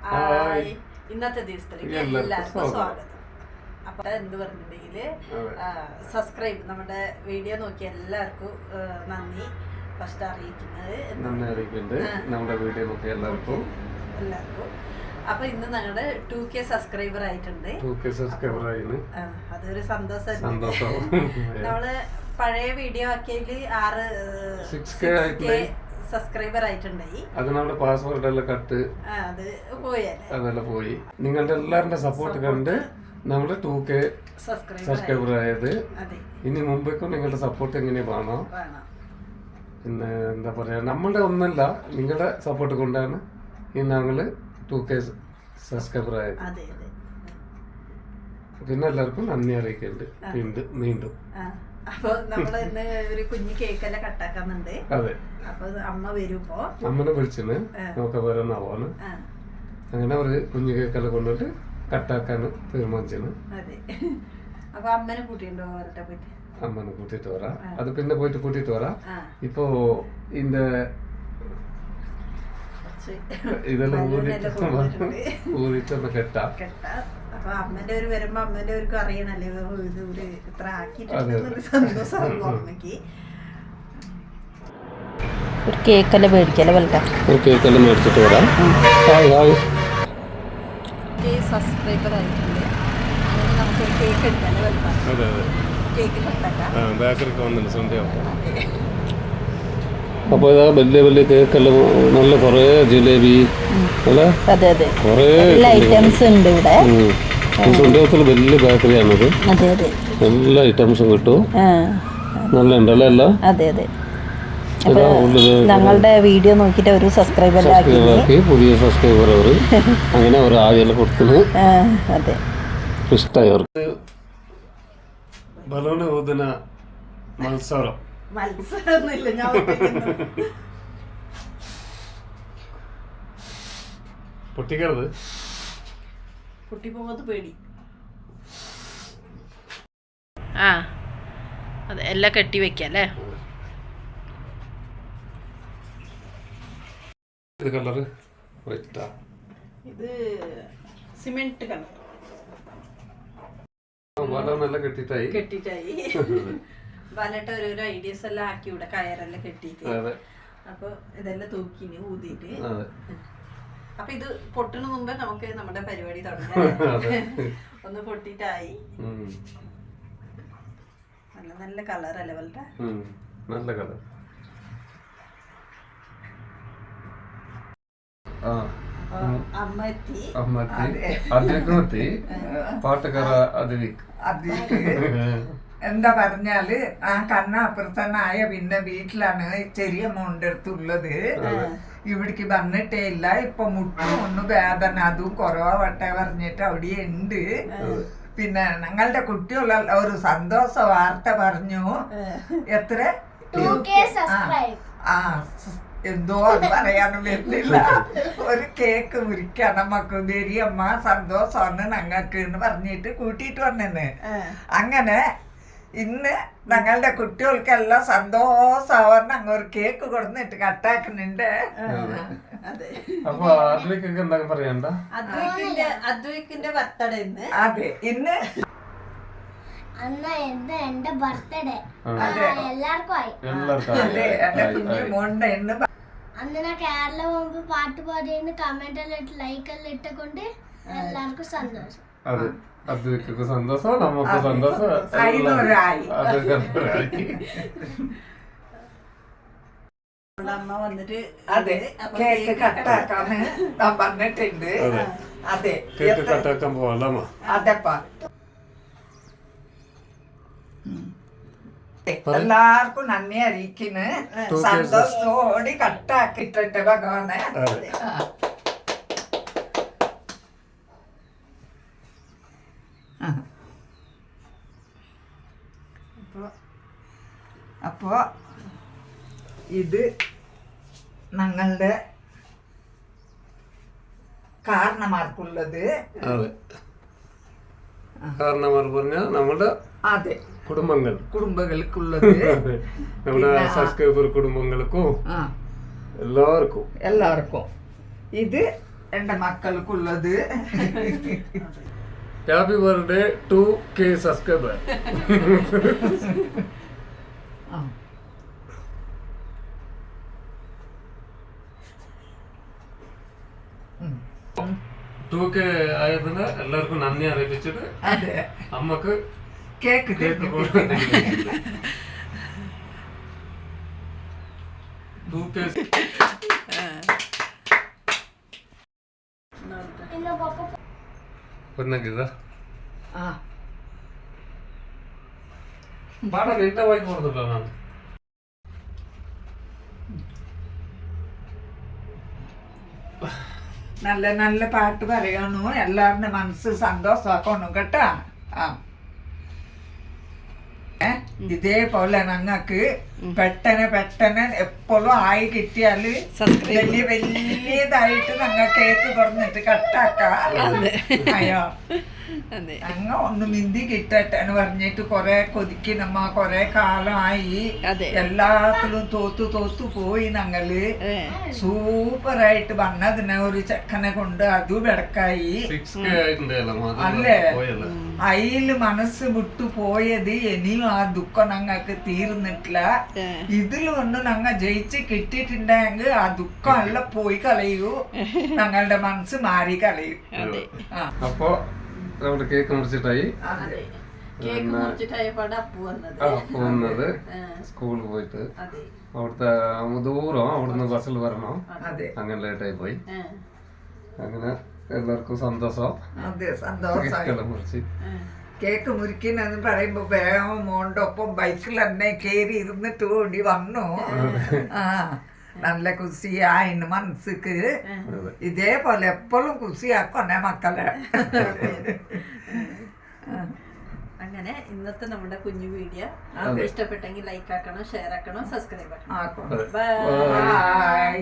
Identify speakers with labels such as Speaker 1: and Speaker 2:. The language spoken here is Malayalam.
Speaker 1: ഇന്നത്തെ ദിവസത്തിലേക്ക് എല്ലാവർക്കും സ്വാഗതം. അപ്പോൾ എന്ത് പറഞ്ഞിട്ടുണ്ടെങ്കിൽ സബ്സ്ക്രൈബ് നമ്മുടെ വീഡിയോ നോക്കിയ എല്ലാവർക്കും നന്ദി ഫസ്റ്റ് അറിയിക്കുന്നത്
Speaker 2: നമ്മുടെ വീഡിയോ നോക്കിയ എല്ലാവർക്കും.
Speaker 1: അപ്പൊ ഇന്ന് ഞങ്ങളുടെ 2K സബ്സ്ക്രൈബർ ആയിട്ടുണ്ട്. അതൊരു സന്തോഷം. നമ്മള് പഴയ വീഡിയോ ആക്കിയതിൽ 6K സബ്സ്ക്രൈബർ ആയിട്ടുണ്ടായി.
Speaker 2: അത് നമ്മുടെ പാസ്വേഡ് എല്ലാം കട്ട്
Speaker 1: അത് പോയല്ലേ,
Speaker 2: അതെല്ലാം പോയി. നിങ്ങളുടെ എല്ലാവരുടെ സപ്പോർട്ട് കണ്ട് നമ്മുടെ 2K സബ്സ്ക്രൈബർ ആയത്. ഇനി മുമ്പേക്കും നിങ്ങളുടെ സപ്പോർട്ട് എങ്ങനെ വേണോ? പിന്നെ എന്താ പറയാ, നമ്മളുടെ ഒന്നല്ല നിങ്ങളുടെ സപ്പോർട്ട് കൊണ്ടാണ് ഈ ഞങ്ങള് 2K സബ്സ്ക്രൈബർ ആയത്. പിന്നെ എല്ലാവർക്കും നന്ദി അറിയിക്കുന്നുണ്ട് വീണ്ടും.
Speaker 1: അപ്പൊ നമ്മള് ഇന്ന് ഒരു കുഞ്ഞു കേക്കെല്ലാം കട്ടാക്കുന്നുണ്ട്.
Speaker 2: അതെ,
Speaker 1: അപ്പൊ അമ്മ വരുമ്പോ
Speaker 2: അമ്മനെ വിളിച്ചിന് നോക്ക വരുന്നാവാന്ന്. അങ്ങനെ ഒരു കുഞ്ഞു കേക്കെല്ലാം കൊണ്ടിട്ട് കട്ടാക്കാൻ തീരുമാനിച്ചു.
Speaker 1: അതെ, അപ്പൊ അമ്മനെ കൂട്ടിണ്ടോ വരട്ടെ? പോയിട്ട്
Speaker 2: അമ്മനെ കൂട്ടിട്ട് വരാം. അത് പിന്നെ പോയിട്ട് കൂട്ടിട്ട് വരാം. ഇപ്പോ ഇതെല്ലാം ഊതിട്ടൊന്ന് കെട്ടാം.
Speaker 1: അപ്പൊ അമ്മന്റെ ഒരു വരുമ്പോ അമ്മന്റെ ഒരു അറിയണല്ലേ ഇത് ഒരു ഇത്ര ആക്കിയിട്ട് സന്തോഷമാകും അമ്മക്ക്.
Speaker 3: ഒരു കേക്കെല്ലാം മേടിക്കല്ലേ വലുതാ?
Speaker 2: ഒരു കേക്കെല്ലാം മേടിച്ചിട്ട് വരാം.
Speaker 1: സബ്സ്ക്രൈബർ ആയിട്ടുണ്ട്. അങ്ങനെ നമുക്കൊരു കേക്ക് എടുക്കാല്ലേ വലുതാ? കേക്ക് കട്ടാക്കാം.
Speaker 2: ബേക്കറിക്ക് വന്നില്ല സന്ധ്യയാവും. അപ്പോൾ ഇതാ വലിയ വലിയ കേക്കെല്ലാം, നല്ല കുറേ ജിലേബി അല്ലേ, കുറേ
Speaker 3: ഐറ്റംസ് ഉണ്ട് ഇവിടെ.
Speaker 2: സുണ്ടത്തിൽ വലിയ ബേക്കറിയാണത്. എല്ലാ ഐറ്റംസും കിട്ടും. നല്ല ഉണ്ടല്ലോ എല്ലാം.
Speaker 3: അതെ അതെ. ഞങ്ങളുടെ വീഡിയോ നോക്കിയിട്ട് ഒരു സബ്സ്ക്രൈബർ ആക്കി,
Speaker 2: പുതിയ സബ്സ്ക്രൈബർ അവർ അങ്ങനെ അവർ ആദ്യം കൊടുക്കുന്നു.
Speaker 3: അതെ,
Speaker 2: ഇഷ്ടമായി അവർക്ക്. ബലൂണ് ഊതുന്ന മത്സരം.
Speaker 1: മത്സരമൊന്നുമില്ല, ഞാൻ
Speaker 2: പൊട്ടിക്കരുത്,
Speaker 1: പൊട്ടിപ്പോകുന്നത് പേടി.
Speaker 3: അതെ, എല്ലാം കെട്ടി വെക്കല്ലേ.
Speaker 2: ഇത് കളറ്
Speaker 1: ഇത് സിമെന്റ് കളർ.
Speaker 2: വല കെട്ടിട്ടായി
Speaker 1: വലട്ട് ഓരോരോ ഐഡിയസ് എല്ലാം ആക്കി ഇവിടെ കയറെല്ലാം കെട്ടിട്ട്. അപ്പൊ ഇതെല്ലാം തൂക്കിന് ഊതിട്ട്. അപ്പൊ ഇത് പൊട്ടിന് മുമ്പേ നമുക്ക് നമ്മുടെ പരിപാടി തുടങ്ങാം. ഒന്ന് പൊട്ടിട്ടായി. നല്ല നല്ല കളർ അല്ലേ വലട്ട?
Speaker 2: നല്ല കളർ.
Speaker 1: അമ്മ എത്തി,
Speaker 2: അതിലേക്ക് പാട്ടുകാര
Speaker 4: എന്താ പറഞ്ഞാല് ആ കണ്ണപ്പുറത്തനായ പിന്നെ വീട്ടിലാണ് ചെറിയ മോന്റെ അടുത്തുള്ളത്. ഇവിടേക്ക് വന്നിട്ടേ ഇല്ല. ഇപ്പൊ മുട്ടും ഒന്ന് വേദന, അതും കുറവട്ടെ പറഞ്ഞിട്ട് അവിടെ ഉണ്ട്. പിന്നെ ഞങ്ങളുടെ കുട്ടിയുള്ള ഒരു സന്തോഷ വാർത്ത പറഞ്ഞു. എത്ര എന്തോ അത് പറയാനും വരുന്നില്ല. ഒരു കേക്ക് മുറിക്കണം നമുക്ക് ബെരിയമ്മ സന്തോഷമാണ് ഞങ്ങൾക്ക് എന്ന് പറഞ്ഞിട്ട് കൂട്ടിയിട്ട് വന്നെന്ന്. അങ്ങനെ ഇന്ന് ഞങ്ങളുടെ കുട്ടികൾക്കെല്ലാം സന്തോഷമാവാൻ ഞങ്ങൾ ഒരു കേക്ക് കൊടുന്നിട്ട് കട്ടാക്കുന്നുണ്ട്.
Speaker 2: അപ്പൊ എന്താ പറയണ്ട,
Speaker 1: അദ്വൈക്കിന്റെ ബർത്ത്ഡേ ഇന്ന്.
Speaker 4: അതെ, ഇന്ന്
Speaker 5: എന്റെ ബർത്ത്ഡേ എല്ലാവർക്കും ആയി.
Speaker 4: അതെ, എന്റെ കുഞ്ഞു മോണ്ട ഇന്ന്.
Speaker 5: അന്ന് ഞാൻ കേരള പോകുമ്പോ പാട്ട് പാടിയെന്ന് കമന്റ് എല്ലാം ഇട്ട് ലൈക്ക് എല്ലാം ഇട്ടുകൊണ്ട് എല്ലാവർക്കും സന്തോഷം.
Speaker 2: അതെ, അദ്വൈക്ക് സന്തോഷം, നമുക്ക് സന്തോഷം.
Speaker 1: അമ്മ വന്നിട്ട്
Speaker 4: അതെ കേക്ക് കട്ടാക്കാണ് ഞാൻ പറഞ്ഞിട്ടുണ്ട്. അതെ,
Speaker 2: കേക്ക് കട്ടാക്കാൻ പോവാം.
Speaker 4: അതെപ്പാ എല്ലാവർക്കും നന്ദി അറിയിക്കുന്നു. സന്തോഷത്തോടെ കട്ടാക്കിട്ടുണ്ട് ഭഗവാനെ. അപ്പോ ഇത് ഞങ്ങളുടെ കാരണമാർക്കുള്ളത്.
Speaker 2: കാരണമാർ പറഞ്ഞ നമ്മുടെ
Speaker 4: അതെ
Speaker 2: കുടുംബങ്ങൾക്കുള്ളത്, നമ്മുടെ സബ്സ്ക്രൈബർ കുടുംബങ്ങൾക്കും എല്ലാവർക്കും
Speaker 4: ഇത് എന്റെ മക്കൾക്കുള്ളത്.
Speaker 2: Happy birthday 2K subscriber. ടൂക്ക് ആയതിന് എല്ലാവർക്കും നന്ദി അറിയിച്ചിട്ട്
Speaker 4: അതെ
Speaker 2: അമ്മക്ക്
Speaker 4: കേക്ക്
Speaker 2: കേക്ക് പൊന്നങ്കിതാ പാട വീട്ട വായിക്ക് കൊടുത്തിട്ടോ ഞാൻ.
Speaker 4: നല്ല നല്ല പാട്ട് പറയണു, എല്ലാവരുടെ മനസ്സ് സന്തോഷമാക്കണം കേട്ടാ. ഇതേപോലെ ഞങ്ങക്ക് പെട്ടെന്ന് എപ്പോഴും ആയി കിട്ടിയാല് വലിയതായിട്ട് ഞങ്ങൾ കേക്ക് തുറന്നിട്ട് കട്ടാക്കാം. അയ്യോ ഞങ്ങ ഒന്ന് മിന്തി കിട്ടട്ടെ എന്ന് പറഞ്ഞിട്ട് കൊറേ കൊതിക്ക് നമ്മ കൊറേ കാലമായി എല്ലാത്തിലും തോത്തു പോയി. ഞങ്ങള് സൂപ്പറായിട്ട് വന്നതിനെ ഒരു ചെക്കനെ കൊണ്ട് അതും വെടക്കായി അല്ലേ. അയില് മനസ്സ് വിട്ടു പോയത് ഇനിയും ആ ദുഃഖം ഞങ്ങൾക്ക് തീർന്നിട്ടില്ല. ഇതിലൊന്ന് ഞങ്ങ ജയിച്ച് കിട്ടിയിട്ടുണ്ടെങ്കിൽ ആ ദുഃഖം എല്ലാം പോയി കളയൂ, ഞങ്ങളുടെ മനസ്സ് മാറി കളയൂ.
Speaker 2: അപ്പൊ നമ്മുടെ കേക്ക് മുറിച്ചിട്ടായി.
Speaker 1: കേക്ക് മുറിച്ചിട്ടായപ്പാട് അപ്പു
Speaker 2: വന്നത് സ്കൂളിൽ പോയിട്ട് അവിടുത്തെ ദൂരം അവിടുന്ന് ബസ്സിൽ വരണം, അങ്ങനെ ലേറ്റായി പോയി. അങ്ങനെ എല്ലാവർക്കും സന്തോഷം. മുറിച്ച്
Speaker 4: കേക്ക് മുറിക്കുന്നെന്ന് പറയുമ്പോ വേഗം മോന്റെ ഒപ്പം ബൈക്കിൽ തന്നെ കേറി ഇരുന്നിട്ട് ഓടി വന്നു. നല്ല കുസിയായിന് മനസ്സിക്ക്. ഇതേപോലെ എപ്പോഴും കുസിയാക്കണേ മക്കളെ.
Speaker 1: അങ്ങനെ ഇന്നത്തെ നമ്മുടെ കുഞ്ഞു വീഡിയോ ഇഷ്ടപ്പെട്ടെങ്കിൽ ലൈക്ക് ആക്കണം, ഷെയർ ആക്കണം, സബ്സ്ക്രൈബ് ആക്കണം.
Speaker 4: ബൈ.